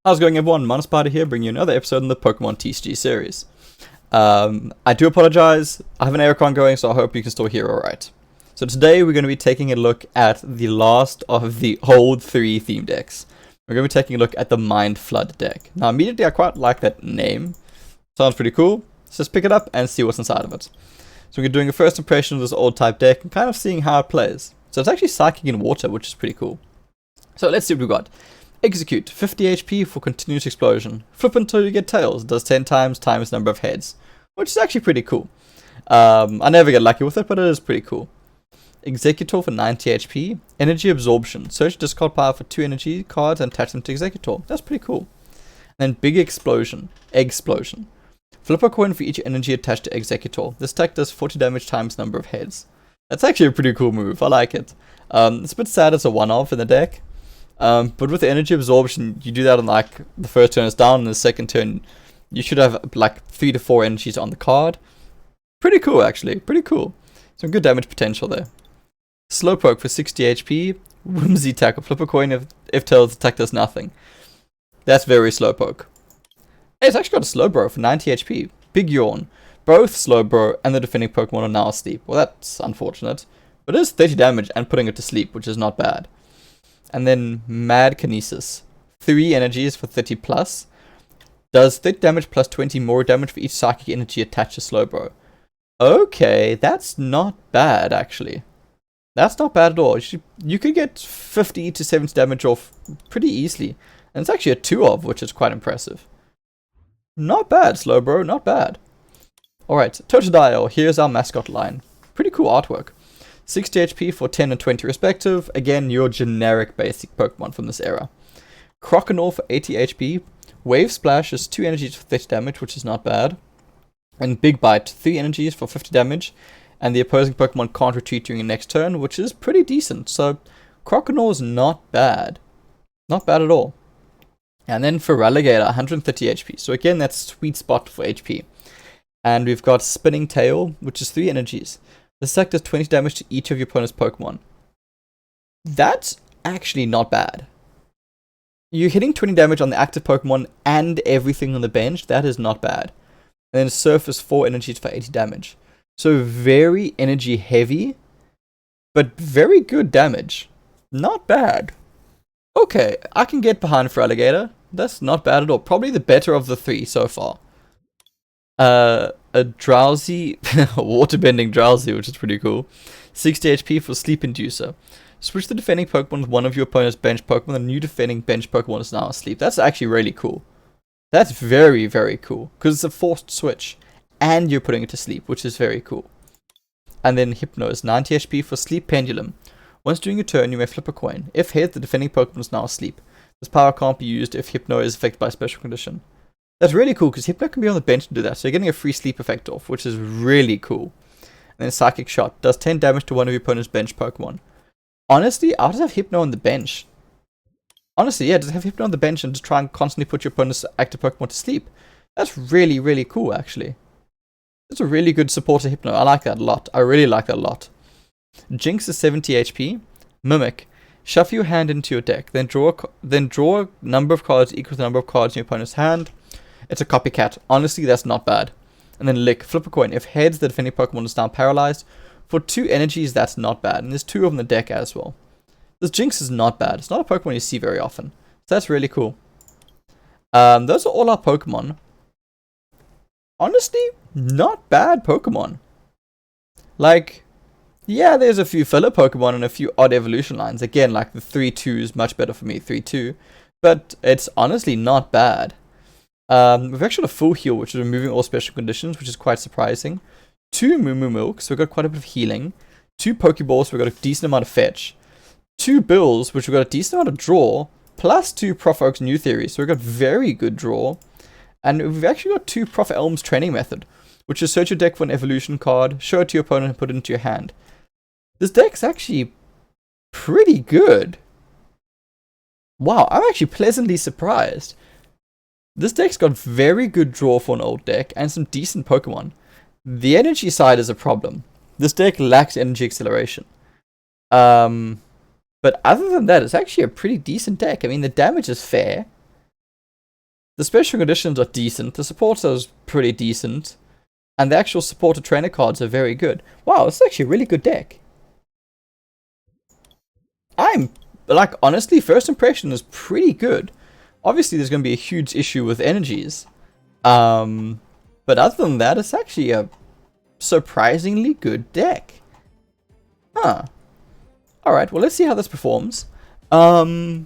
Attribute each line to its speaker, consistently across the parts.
Speaker 1: How's it going, everyone? Mountainspyder here, bringing you another episode in the Pokemon TCG series. I do apologize. I have an aircon going, so I hope you can still hear alright. So today we're going to be taking a look at the last of the old 3 theme decks. We're going to be taking a look at the Mind Flood deck. Now, immediately I quite like that name. Sounds pretty cool. Let's just pick it up and see what's inside of it. So we're doing a first impression of this old type deck and kind of seeing how it plays. So it's actually Psychic in Water, which is pretty cool. So let's see what we've got. Execute, 50 HP for continuous explosion. Flip until you get tails, does 10 times number of heads, which is actually pretty cool. I never get lucky with it, but it is pretty cool. Executor for 90 HP. Energy absorption, search discard power for 2 energy cards and attach them to Executor. That's pretty cool. And then big explosion, Explosion. Flip a coin for each energy attached to Executor. This attack does 40 damage times number of heads. That's actually a pretty cool move, I like it. It's a bit sad it's a one-off in the deck. But with the energy absorption, you do that on like the first turn is down, and the second turn you should have like 3 to 4 energies on the card. Pretty cool, actually. Pretty cool. Some good damage potential there. Slowpoke for 60 HP. Whimsy tackle. Flip a coin if tails attack does nothing. That's very Slowpoke. Hey, it's actually got a Slowbro for 90 HP. Big Yawn. Both Slowbro and the defending Pokemon are now asleep. Well, that's unfortunate. But it is 30 damage and putting it to sleep, which is not bad. And then Mad Kinesis. 3 energies for 30 plus. Does 30 damage plus 20 more damage for each psychic energy attached to Slowbro. Okay, that's not bad, actually. That's not bad at all. You could get 50 to 70 damage off pretty easily. And it's actually a 2 of, which is quite impressive. Not bad, Slowbro, not bad. Alright, Totodile, here's our mascot line. Pretty cool artwork. 60 HP for 10 and 20 respective. Again, your generic basic Pokemon from this era. Croconaw for 80 HP. Wave Splash is 2 energies for 30 damage, which is not bad. And Big Bite, 3 energies for 50 damage. And the opposing Pokemon can't retreat during your next turn, which is pretty decent. So, Croconaw is not bad. Not bad at all. And then for Relegator, 130 HP. So again, that's sweet spot for HP. And we've got Spinning Tail, which is 3 energies. This attack does 20 damage to each of your opponent's Pokemon. That's actually not bad. You're hitting 20 damage on the active Pokemon and everything on the bench. That is not bad. And then Surf is 4 energies for 80 damage. So very energy heavy, but very good damage. Not bad. Okay, I can get behind for Alligator. That's not bad at all. Probably the better of the 3 so far. A Drowsy, waterbending Drowsy, which is pretty cool. 60 HP for Sleep Inducer. Switch the defending Pokemon with one of your opponent's bench Pokemon. The new defending bench Pokemon is now asleep. That's actually really cool. That's very, very cool. Because it's a forced switch. And you're putting it to sleep, which is very cool. And then Hypnose, 90 HP for Sleep Pendulum. Once during your turn, you may flip a coin. If hit, the defending Pokemon is now asleep. This power can't be used if Hypno is affected by a special condition. That's really cool, because Hypno can be on the bench and do that, so you're getting a free sleep effect off, which is really cool. And then Psychic Shot, does 10 damage to one of your opponent's bench Pokemon. Honestly, I'll just have Hypno on the bench. Honestly, yeah, just have Hypno on the bench and just try and constantly put your opponent's active Pokemon to sleep. That's really, really cool, actually. That's a really good supporter Hypno. I like that a lot. I really like that a lot. Jinx is 70 HP. Mimic. Shuffle your hand into your deck. Then draw a number of cards equal to the number of cards in your opponent's hand. It's a copycat. Honestly, that's not bad. And then Lick. Flip a coin. If heads, the defending Pokemon is now paralyzed. For 2 energies, that's not bad. And there's 2 of them in the deck as well. This Jinx is not bad. It's not a Pokemon you see very often. So that's really cool. Those are all our Pokemon. Honestly, not bad Pokemon. Like, yeah, there's a few filler Pokemon and a few odd evolution lines. Again, like the 3-2 is much better for me, 3-2. But it's honestly not bad. We've actually got a full heal, which is removing all special conditions, which is quite surprising. 2 Moo Moo Milk, so we've got quite a bit of healing. 2 Pokeballs, so we've got a decent amount of fetch. 2 Bills, which we've got a decent amount of draw. Plus 2 Prof Oak's New Theory, so we've got very good draw. And we've actually got 2 Prof Elm's Training Method, which is search your deck for an evolution card, show it to your opponent, and put it into your hand. This deck's actually pretty good. Wow, I'm actually pleasantly surprised. This deck's got very good draw for an old deck, and some decent Pokemon. The energy side is a problem. This deck lacks energy acceleration. But other than that, it's actually a pretty decent deck. I mean, the damage is fair. The special conditions are decent. The support is pretty decent. And the actual supported trainer cards are very good. Wow, it's actually a really good deck. I'm, like, honestly, first impression is pretty good. Obviously, there's going to be a huge issue with energies. But other than that, it's actually a surprisingly good deck. Huh. Alright, well, let's see how this performs. Yeah,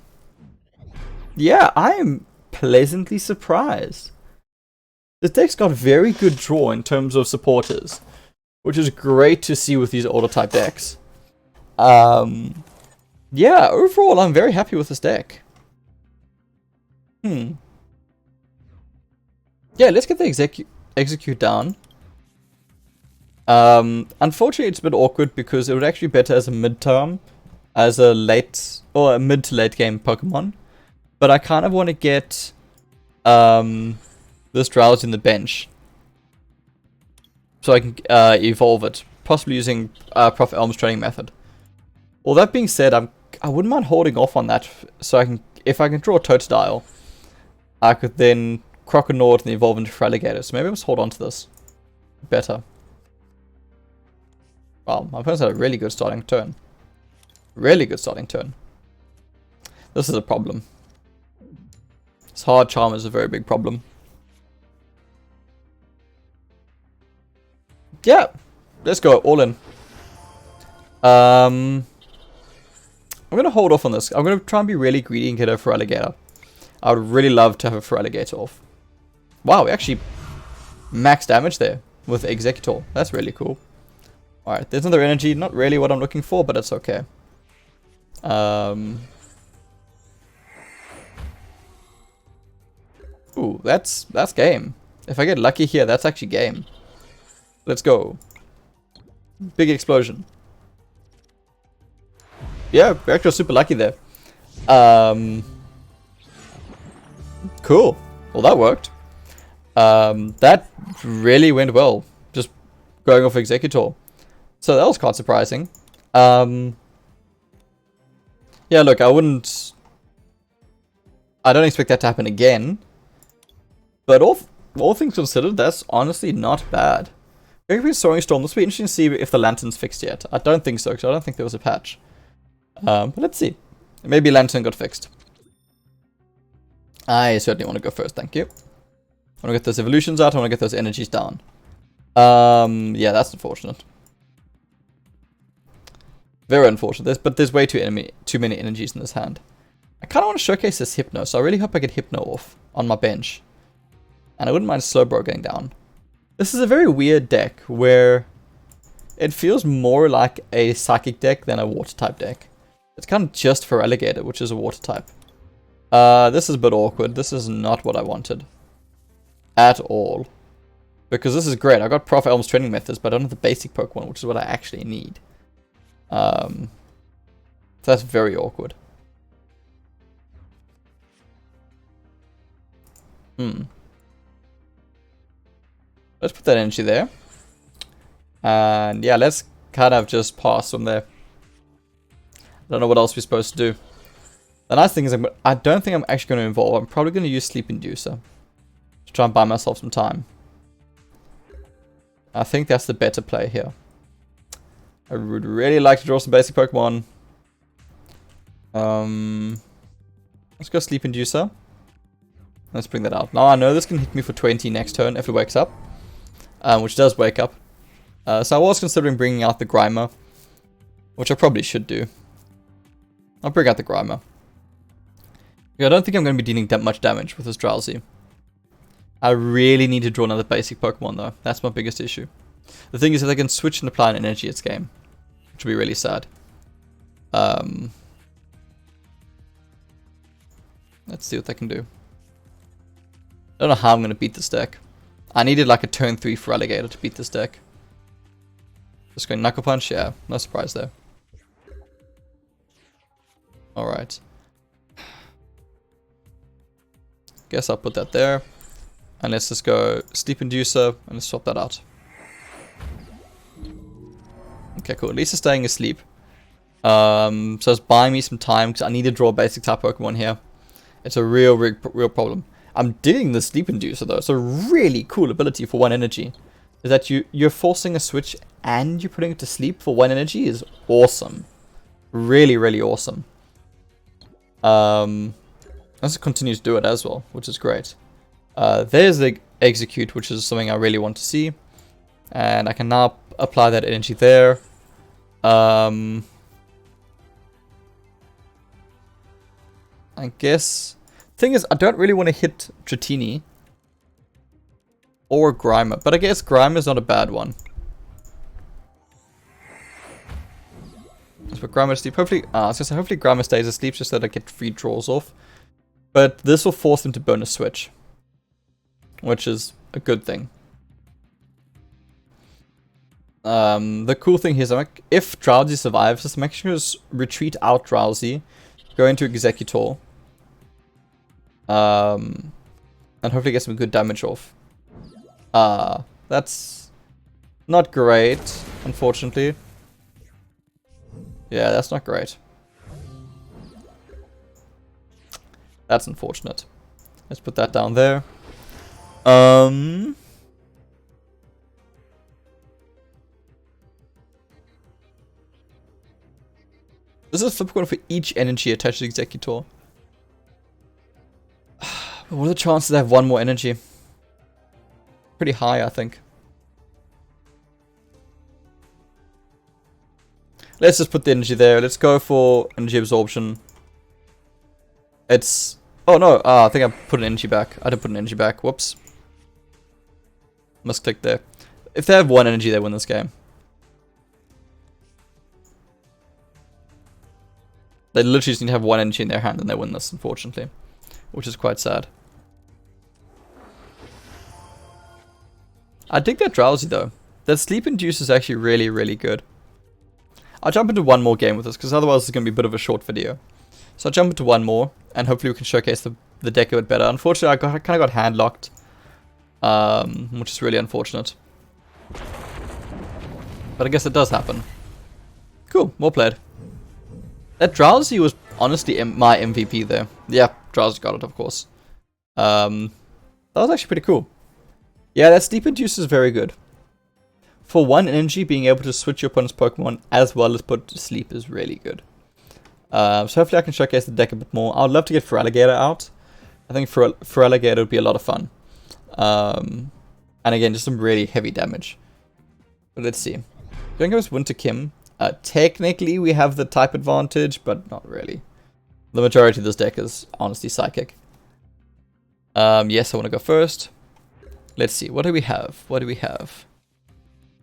Speaker 1: I am pleasantly surprised. This deck's got very good draw in terms of supporters, which is great to see with these auto type decks. Yeah, overall, I'm very happy with this deck. Yeah, let's get the execute down. Unfortunately, it's a bit awkward because it would actually be better as a mid-term, as a late or a mid to late game Pokemon. But I kind of want to get this Drowse in the bench, so I can evolve it, possibly using Prof. Elm's training method. All that being said, I wouldn't mind holding off on that, so I can, if I can draw a Totodile, I could then Croconaut and evolve into Feraligatr. So maybe I'll just hold on to this better. Wow, my opponent's had a really good starting turn. Really good starting turn. This is a problem. This hard charm is a very big problem. Yeah, let's go all in. I'm gonna hold off on this. I'm gonna try and be really greedy and get a Feraligatr. I would really love to have a Feraligatr off. Wow, we actually max damage there with Executor. That's really cool. Alright, there's another energy. Not really what I'm looking for, but it's okay. Ooh, that's game. If I get lucky here, that's actually game. Let's go. Big explosion. Yeah, we're actually super lucky there. Cool. Well, that worked. That really went well. Just going off Executor. So that was quite surprising. Yeah, look, I don't expect that to happen again. But all things considered, that's honestly not bad. Maybe Soaring Storm. This will be interesting to see if the Lantern's fixed yet. I don't think so, because I don't think there was a patch. But let's see. Maybe Lantern got fixed. I certainly want to go first, thank you. I want to get those evolutions out, I want to get those energies down. Yeah, that's unfortunate. Very unfortunate. But there's way too many energies in this hand. I kind of want to showcase this Hypno, so I really hope I get Hypno off on my bench. And I wouldn't mind Slowbro going down. This is a very weird deck where it feels more like a Psychic deck than a Water type deck. It's kind of just for Feraligatr, which is a Water type. This is a bit awkward. This is not what I wanted. At all. Because this is great. I got Prof. Elm's training methods, but I don't have the basic Pokemon, which is what I actually need. So that's very awkward. Let's put that energy there. And yeah, let's kind of just pass from there. I don't know what else we're supposed to do. The nice thing is I don't think I'm actually going to evolve. I'm probably going to use Sleep Inducer to try and buy myself some time. I think that's the better play here. I would really like to draw some basic Pokemon. Let's go Sleep Inducer. Let's bring that out. Now I know this can hit me for 20 next turn if it wakes up. Which does wake up. So I was considering bringing out the Grimer. Which I probably should do. I'll bring out the Grimer. I don't think I'm going to be dealing that much damage with this Drowsy. I really need to draw another basic Pokemon though. That's my biggest issue. The thing is, if they can switch and apply an energy, it's game. Which would be really sad. Let's see what they can do. I don't know how I'm going to beat this deck. I needed like a turn 3 Feraligatr to beat this deck. Just going Knuckle Punch? Yeah, no surprise there. Alright. Guess I'll put that there. And let's just go Sleep Inducer and let's swap that out. Okay, cool. At least it's staying asleep. So it's buying me some time because I need to draw a basic type Pokemon here. It's a real problem. I'm digging the sleep inducer though. It's a really cool ability for 1 energy. Is that you're forcing a switch and you're putting it to sleep for 1 energy is awesome. Really, really awesome. Let's continue to do it as well, which is great. There's the execute, which is something I really want to see. And I can now apply that energy there. I guess... Thing is, I don't really want to hit Dratini. Or Grimer. But I guess Grimer's not a bad one. Let's put Grimer to sleep. Hopefully, I was gonna say, hopefully Grimer stays asleep just so that I get free draws off. But this will force him to bonus switch. Which is a good thing. The cool thing here is if Drowsy survives this, I'm actually going to retreat out Drowsy, go into Executor, and hopefully get some good damage off. That's not great, unfortunately. Yeah, that's not great. That's unfortunate. Let's put that down there. This is flip coin for each energy attached to the Executor. What are the chances I have 1 more energy? Pretty high, I think. Let's just put the energy there. Let's go for energy absorption. It's... Oh no, I think I put an energy back. I didn't put an energy back. Whoops. Must click there. If they have 1 energy, they win this game. They literally just need to have 1 energy in their hand and they win this, unfortunately. Which is quite sad. I dig that Drowsy though. That sleep induce is actually really, really good. I'll jump into 1 more game with this, because otherwise it's going to be a bit of a short video. So I'll jump into 1 more, and hopefully we can showcase the deck a bit better. Unfortunately, I kind of got hand locked. Which is really unfortunate. But I guess it does happen. Cool, well played. That Drowsy was honestly my MVP there. Yeah, Drowsy got it, of course. That was actually pretty cool. Yeah, that sleep induce is very good. For 1 energy, being able to switch your opponent's Pokemon as well as put to sleep is really good. So hopefully I can showcase the deck a bit more. I would love to get Feraligatr out. I think Feraligatr would be a lot of fun. And again, just some really heavy damage. But let's see. Going to go with Winter Kim. Technically, we have the type advantage, but not really. The majority of this deck is honestly Psychic. Yes, I want to go first. Let's see. What do we have? What do we have?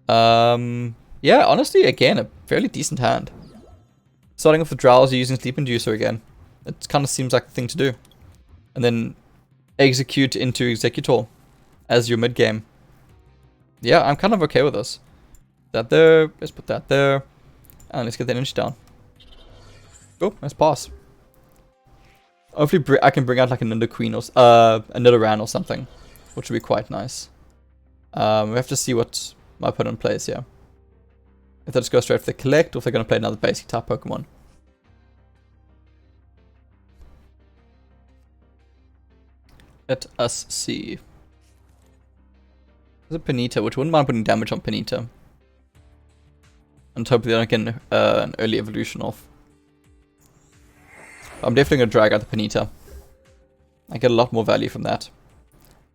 Speaker 1: Yeah, honestly, again, a fairly decent hand. Starting off with Drowsy using Sleep Inducer again. It kind of seems like the thing to do. And then execute into Executor as your mid game. Yeah, I'm kind of okay with this. That there. Let's put that there. And let's get the energy down. Oh, nice pass. Hopefully I can bring out like a Nidoqueen or a Nidoran or something, which would be quite nice. We have to see what my opponent plays here. If they just go straight for the collect, or if they're going to play another basic type Pokemon. Let us see. There's a Ponyta, which wouldn't mind putting damage on Ponyta. And hopefully I don't get an early evolution off. I'm definitely going to drag out the Ponyta. I get a lot more value from that.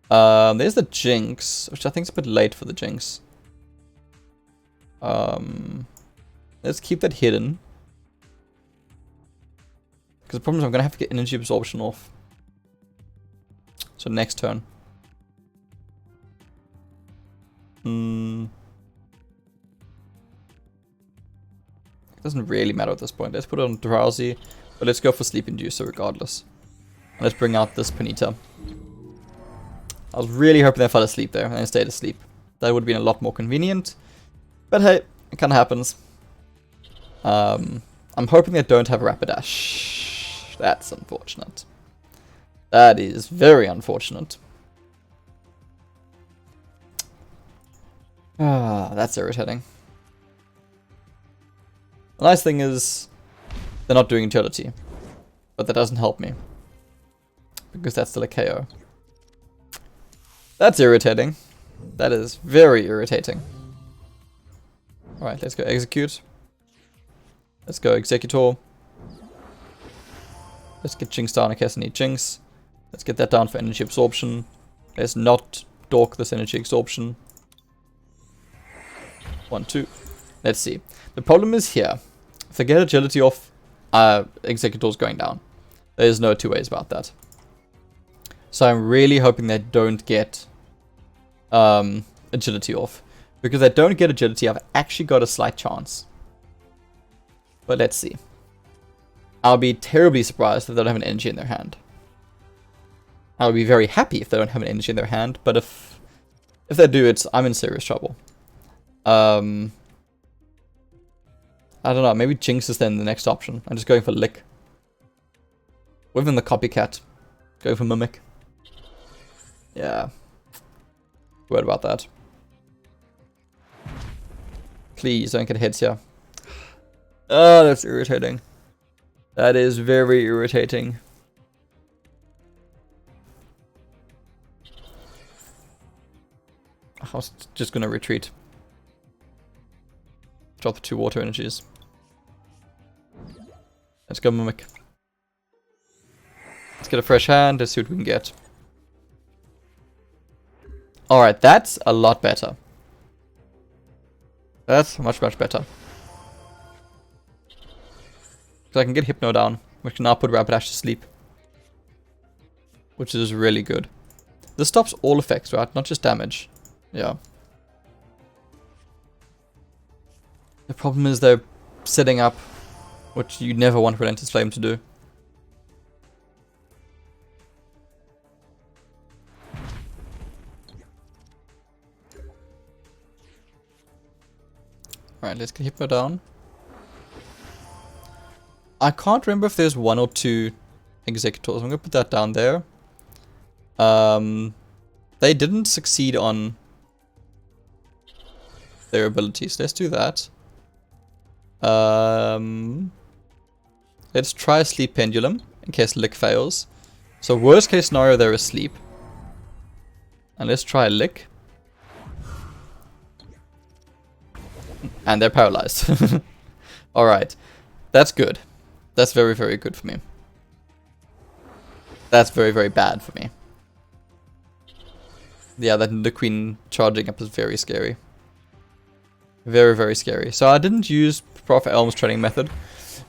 Speaker 1: There's the Jinx, which I think is a bit late for the Jinx. Let's keep that hidden. Because the problem is I'm going to have to get energy absorption off. So next turn. It doesn't really matter at this point. Let's put it on Drowsy. But let's go for Sleep Inducer regardless. And let's bring out this Ponyta. I was really hoping they fell asleep there and then stayed asleep. That would have been a lot more convenient. But hey, it kind of happens. I'm hoping they don't have Rapidash. That's unfortunate. That is very unfortunate. That's irritating. The nice thing is, they're not doing utility. But that doesn't help me. Because that's still a KO. That's irritating. That is very irritating. Alright, let's go execute. Let's go executor. Let's get Jinx down in case I need Jinx. Let's get that down for energy absorption. Let's not dork this energy absorption. 1, 2. Let's see. The problem is here. If I get agility off, executor's going down. There's no two ways about that. So I'm really hoping they don't get agility off. Because if they don't get agility, I've actually got a slight chance. But let's see. I'll be terribly surprised if they don't have an energy in their hand. I'll be very happy if they don't have an energy in their hand, but if they do, I'm in serious trouble. I don't know, maybe Jinx is then the next option. I'm just going for Lick. Or even the Copycat. Go for Mimic. Yeah. Worried about that. Please don't get hits here. Oh, that's irritating. That is very irritating. I was just gonna retreat. Drop the 2 water energies. Let's go Mimic. Let's get a fresh hand, let's see what we can get. Alright, that's a lot better. That's much, much better. Because I can get Hypno down, which can now put Rapidash to sleep. Which is really good. This stops all effects, right? Not just damage. Yeah. The problem is they're setting up what you never want Relentless Flame to do. Alright, let's get Hypno down. I can't remember if there's 1 or 2 Executors. I'm going to put that down there. They didn't succeed on their abilities. Let's do that. Let's try a Sleep Pendulum in case Lick fails. So worst case scenario, they're asleep. And let's try a Lick. And they're paralyzed. Alright. That's good. That's very, very good for me. That's very, very bad for me. Yeah, the Queen charging up is very scary. Very, very scary. So I didn't use Prophet Elm's training method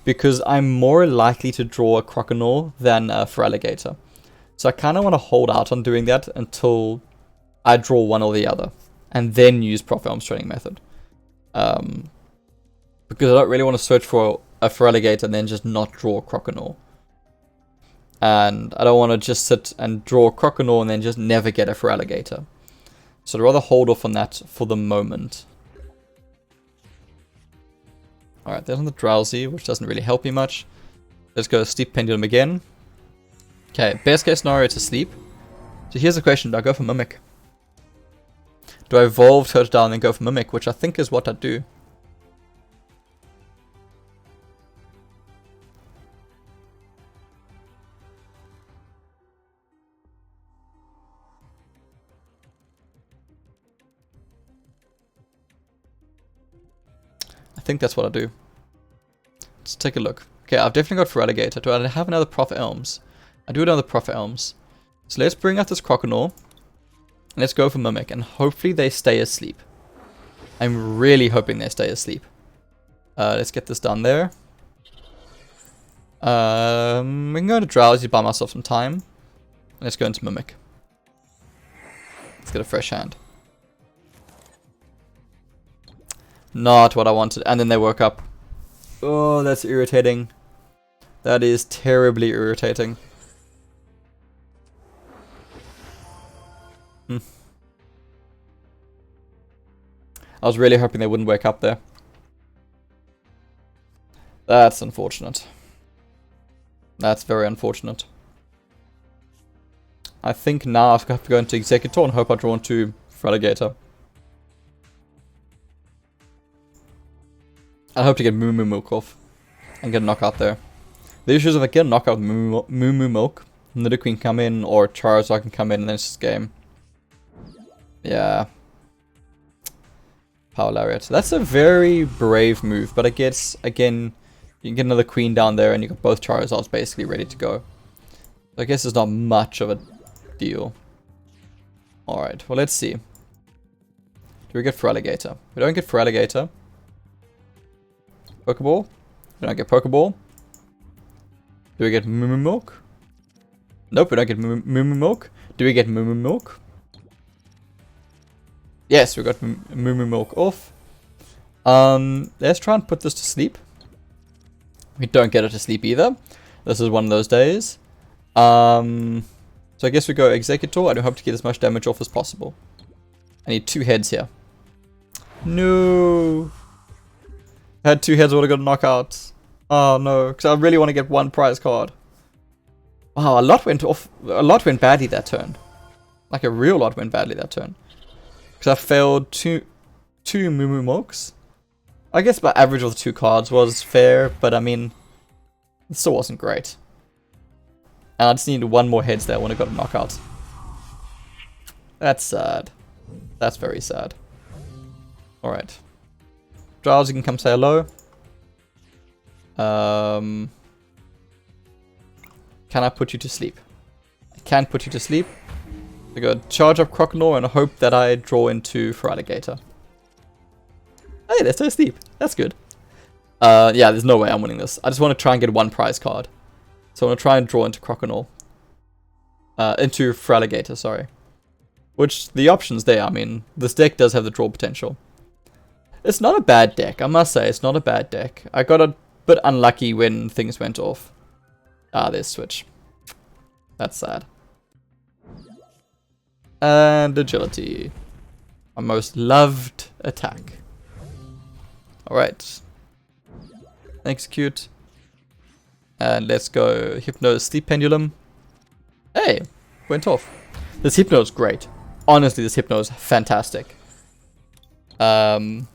Speaker 1: because I'm more likely to draw a Croconaw than a Feraligatr. So I kind of want to hold out on doing that until I draw one or the other. And then use Prophet Elm's training method. Because I don't really want to search for a Feraligatr and then just not draw a Croconaw. And I don't want to just sit and draw a Croconaw and then just never get a Feraligatr. So I'd rather hold off on that for the moment. Alright, there's on the Drowsy, which doesn't really help me much. Let's go Sleep Pendulum again. Okay, best case scenario to sleep. So here's the question, do I go for Mimic? Do I evolve, Turtle down, and then go for Mimic, which I think is what I do. I think that's what I do. Let's take a look. Okay, I've definitely got Feraligatr. Do I have another Prophet Elms? I do another Prophet Elms. So let's bring out this Croconaw. And let's go for Mimic. And hopefully they stay asleep. I'm really hoping they stay asleep. Let's get this done there. We can go into Drowsy, buy myself some time. Let's go into Mimic. Let's get a fresh hand. Not what I wanted. And then they woke up. Oh, that's irritating. That is terribly irritating. I was really hoping they wouldn't wake up there. That's unfortunate. That's very unfortunate. I think now I have to go into Executor and hope I draw into Feraligatr. I hope to get Moo Moo Milk off and get a knockout there. The issue is if I get a knockout with Moo Moo Milk, Nidoqueen can come in or Charizard can come in and then it's just game. Yeah. Power Lariat. That's a very brave move, but I guess, again, you can get another Queen down there and you got both Charizards basically ready to go. So I guess it's not much of a deal. Alright, well let's see. Do we get Feraligatr? We don't get Feraligatr. Pokeball? We don't get Pokeball. Do we get Moo Moo Milk? Nope, we don't get Moo Moo Milk. Do we get Moo Moo Milk? Yes, we got Moo Moo Milk off. Let's try and put this to sleep. We don't get it to sleep either. This is one of those days. So I guess we go Executor. I do hope to get as much damage off as possible. I need 2 heads here. No. If I had 2 heads, I would have got a knockout. Oh no, because I really want to get 1 prize card. Wow, a lot went off. A lot went badly that turn. Like a real lot went badly that turn. Because I failed two Moo Moo Milks. I guess my average of the 2 cards was fair, but I mean, it still wasn't great. And I just needed 1 more heads there when I got a knockout. That's sad. That's very sad. Alright. Drowsy can come say hello. Can I put you to sleep? I can put you to sleep. I go charge up Croconaw and hope that I draw into Feraligatr. Hey, they're still asleep. That's good. Yeah, there's no way I'm winning this. I just want to try and get 1 prize card. So I want to try and draw into Croconaw. Into Feraligatr, sorry. Which, the options there, I mean, this deck does have the draw potential. It's not a bad deck, I must say, it's not a bad deck. I got a bit unlucky when things went off. Ah, there's Switch. That's sad. And Agility. My most loved attack. Alright. Execute. And let's go Hypno Sleep Pendulum. Hey, went off. This Hypno is great. Honestly, this Hypno is fantastic. 100%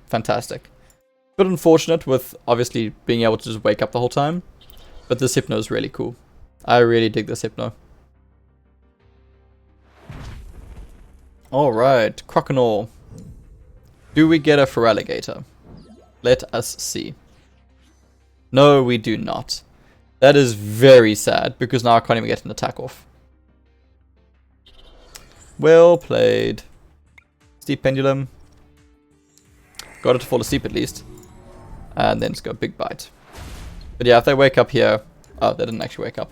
Speaker 1: fantastic. Bit unfortunate with obviously being able to just wake up the whole time. But this Hypno is really cool. I really dig this Hypno. Alright, Croconaw. Do we get a Feraligatr? Let us see. No, we do not. That is very sad, because now I can't even get an attack off. Well played. Sleep Pendulum. Got it to fall asleep at least. And then let's go Big Bite. But yeah, if they wake up here... Oh, they didn't actually wake up.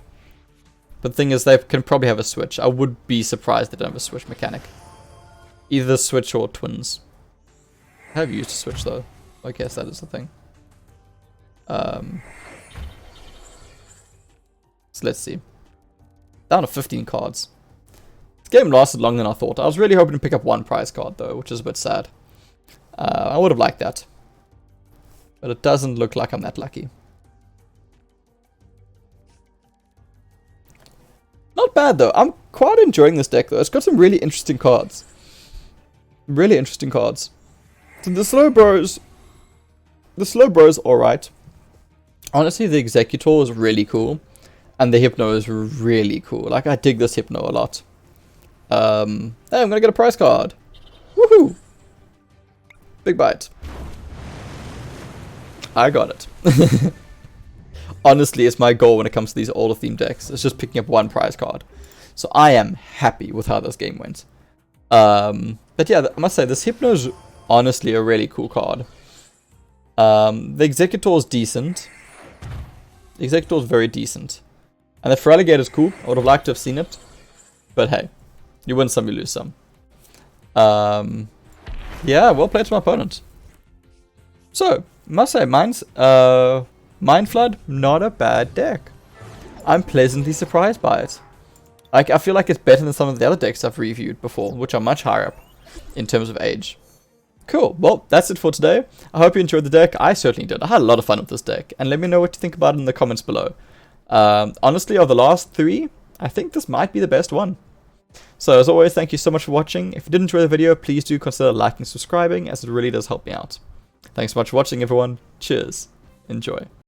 Speaker 1: But the thing is, they can probably have a switch. I would be surprised they don't have a switch mechanic. Either switch or twins. I have used a switch though. I guess that is the thing. So let's see. Down to 15 cards. This game lasted longer than I thought. I was really hoping to pick up 1 prize card though, which is a bit sad. I would have liked that. But it doesn't look like I'm that lucky. Not bad though. I'm quite enjoying this deck though. It's got some really interesting cards. Really interesting cards. So the Slow Bros alright. Honestly, the Executor is really cool. And the Hypno is really cool. Like, I dig this Hypno a lot. Hey, I'm gonna get a prize card. Woohoo! Big Bite. I got it. Honestly, it's my goal when it comes to these older theme decks. It's just picking up 1 prize card. So I am happy with how this game went. But yeah, I must say, this Hypno is honestly a really cool card. The Executor is decent. The Executor is very decent. And the Feraligatr is cool. I would have liked to have seen it. But hey, you win some, you lose some. Yeah, well played to my opponent. So, I must say, Mind Flood, not a bad deck. I'm pleasantly surprised by it. Like, I feel like it's better than some of the other decks I've reviewed before, which are much higher up in terms of age. Cool, well, that's it for today. I hope you enjoyed the deck. I certainly did. I had a lot of fun with this deck. And let me know what you think about it in the comments below. Honestly, of the last 3, I think this might be the best one. So, as always, thank you so much for watching. If you did enjoy the video, please do consider liking and subscribing, as it really does help me out. Thanks so much for watching, everyone. Cheers. Enjoy.